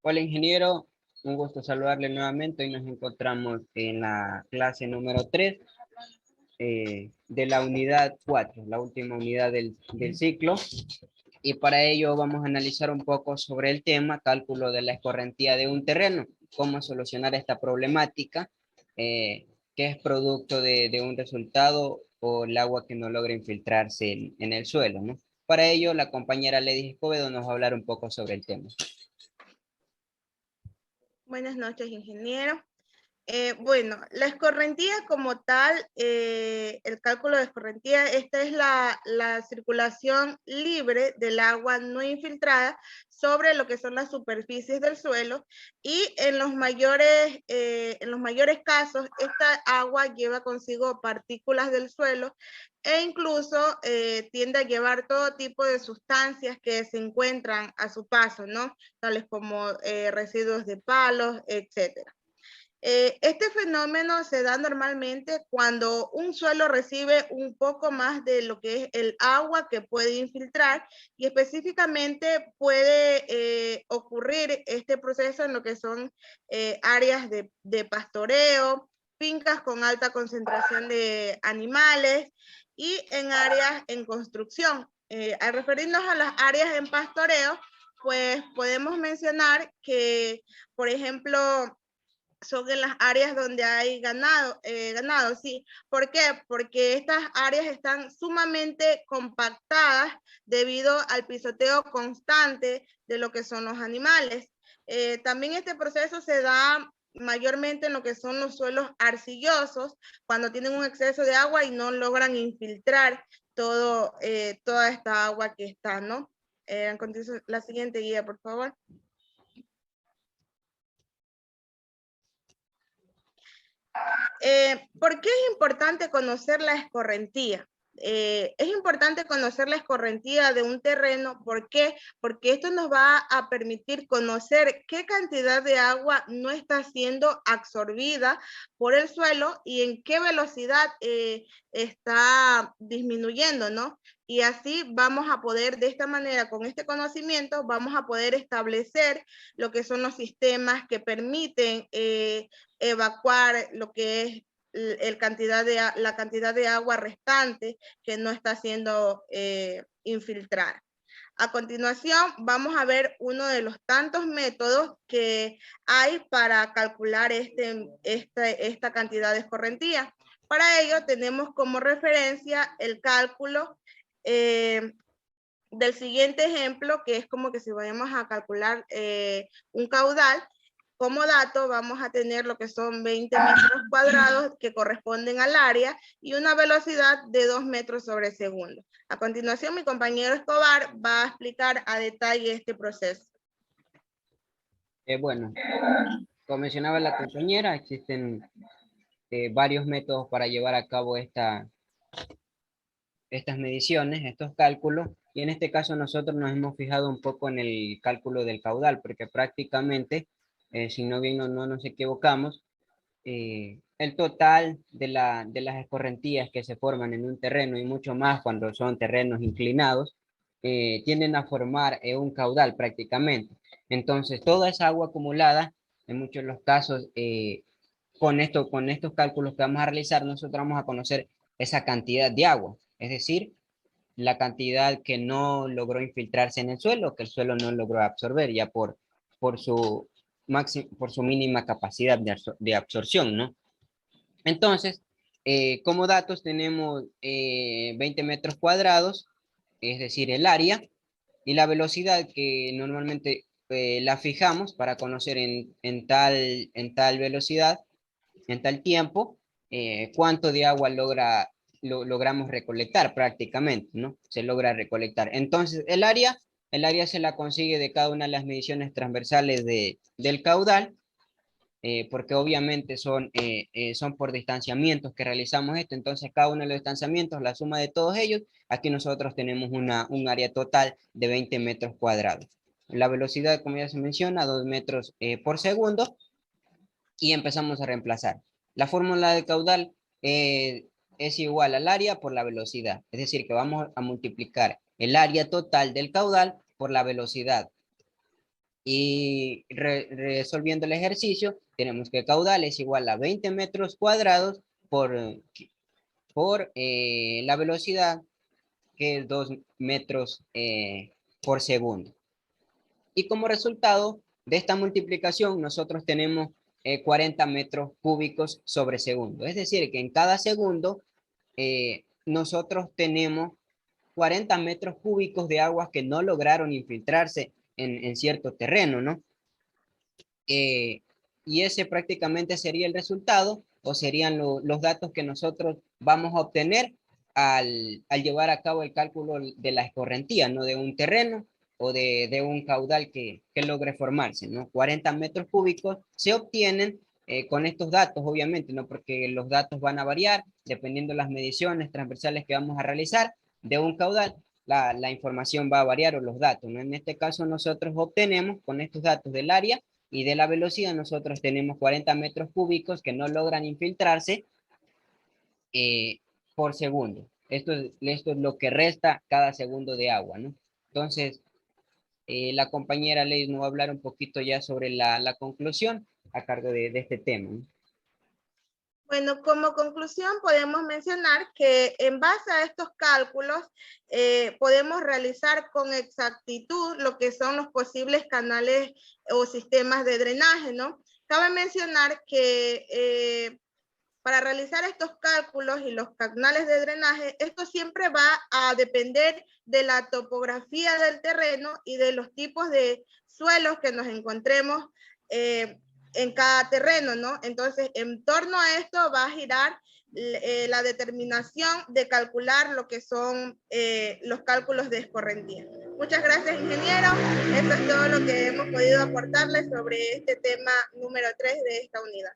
Hola ingeniero, un gusto saludarle nuevamente. Hoy nos encontramos en la clase número 3 de la unidad 4, la última unidad del ciclo. Y para ello vamos a analizar un poco sobre el tema cálculo de la escorrentía de un terreno, cómo solucionar esta problemática, que es producto de un resultado o el agua que no logra infiltrarse en el suelo, ¿no? Para ello, la compañera Lady Escobedo nos va a hablar un poco sobre el tema. Buenas noches, ingeniero. Bueno, la escorrentía como tal, el cálculo de escorrentía, esta es la circulación libre del agua no infiltrada sobre lo que son las superficies del suelo y en los mayores casos, esta agua lleva consigo partículas del suelo e incluso tiende a llevar todo tipo de sustancias que se encuentran a su paso, ¿no? Tales como residuos de palos, etcétera. Este fenómeno se da normalmente cuando un suelo recibe un poco más de lo que es el agua que puede infiltrar y específicamente puede ocurrir este proceso en lo que son áreas de pastoreo, fincas con alta concentración de animales y en áreas en construcción. Al referirnos a las áreas en pastoreo, pues podemos mencionar que, por ejemplo, son en las áreas donde hay ganado, sí. ¿Por qué? Porque estas áreas están sumamente compactadas debido al pisoteo constante de lo que son los animales. También este proceso se da mayormente en lo que son los suelos arcillosos, cuando tienen un exceso de agua y no logran infiltrar toda esta agua que está, ¿no? La siguiente guía, por favor. ¿Por qué es importante conocer la escorrentía? Es importante conocer la escorrentía de un terreno. ¿Por qué? Porque esto nos va a permitir conocer qué cantidad de agua no está siendo absorbida por el suelo y en qué velocidad está disminuyendo, ¿no? Y así vamos a poder, de esta manera, con este conocimiento, vamos a poder establecer lo que son los sistemas que permiten evacuar lo que es la cantidad de agua restante que no está siendo infiltrada. A continuación, vamos a ver uno de los tantos métodos que hay para calcular esta cantidad de escorrentía. Para ello, tenemos como referencia el cálculo del siguiente ejemplo, que es como que si vayamos a calcular un caudal. Como dato vamos a tener lo que son 20 metros cuadrados que corresponden al área y una velocidad de 2 metros sobre segundo. A continuación, mi compañero Escobar va a explicar a detalle este proceso. Bueno, como mencionaba la compañera, existen varios métodos para llevar a cabo estas mediciones, estos cálculos, y en este caso nosotros nos hemos fijado un poco en el cálculo del caudal, porque prácticamente, si no bien no nos equivocamos, el total de las escorrentías que se forman en un terreno y mucho más cuando son terrenos inclinados, tienden a formar un caudal prácticamente. Entonces, toda esa agua acumulada, en muchos de los casos, con estos cálculos que vamos a realizar, nosotros vamos a conocer esa cantidad de agua, es decir, la cantidad que no logró infiltrarse en el suelo, que el suelo no logró absorber ya por su, por su mínima capacidad de absorción, ¿no? Entonces, como datos tenemos 20 metros cuadrados, es decir, el área, y la velocidad que normalmente la fijamos para conocer en tal velocidad, en tal tiempo, cuánto de agua logramos recolectar prácticamente, ¿no? Se logra recolectar. Entonces, el área se la consigue de cada una de las mediciones transversales del caudal, porque obviamente son por distanciamientos que realizamos esto, entonces cada uno de los distanciamientos, la suma de todos ellos, aquí nosotros tenemos un área total de 20 metros cuadrados. La velocidad, como ya se menciona, 2 metros por segundo, y empezamos a reemplazar. La fórmula de caudal es igual al área por la velocidad, es decir, que vamos a multiplicar el área total del caudal por la velocidad Y resolviendo el ejercicio, tenemos que el caudal es igual a 20 metros cuadrados por la velocidad, que es 2 metros por segundo. Y como resultado de esta multiplicación, nosotros tenemos 40 metros cúbicos sobre segundo. Es decir, que en cada segundo nosotros tenemos 40 metros cúbicos de aguas que no lograron infiltrarse en cierto terreno, ¿no? Y ese prácticamente sería el resultado o serían los datos que nosotros vamos a obtener al llevar a cabo el cálculo de la escorrentía, ¿no? De un terreno o de un caudal que logre formarse, ¿no? 40 metros cúbicos se obtienen con estos datos, obviamente, ¿no? Porque los datos van a variar dependiendo de las mediciones transversales que vamos a realizar de un caudal. La información va a variar o los datos, ¿no? En este caso nosotros obtenemos con estos datos del área y de la velocidad, nosotros tenemos 40 metros cúbicos que no logran infiltrarse eh, por segundo. Esto es lo que resta cada segundo de agua, ¿no? Entonces, la compañera Ley nos va a hablar un poquito ya sobre la conclusión a cargo de este tema, ¿no? Bueno, como conclusión podemos mencionar que en base a estos cálculos podemos realizar con exactitud lo que son los posibles canales o sistemas de drenaje, ¿no? Cabe mencionar que para realizar estos cálculos y los canales de drenaje, esto siempre va a depender de la topografía del terreno y de los tipos de suelos que nos encontremos en cada terreno, ¿no? Entonces, en torno a esto va a girar la determinación de calcular lo que son los cálculos de escorrentía. Muchas gracias, ingeniero. Eso es todo lo que hemos podido aportarles sobre este tema número 3 de esta unidad.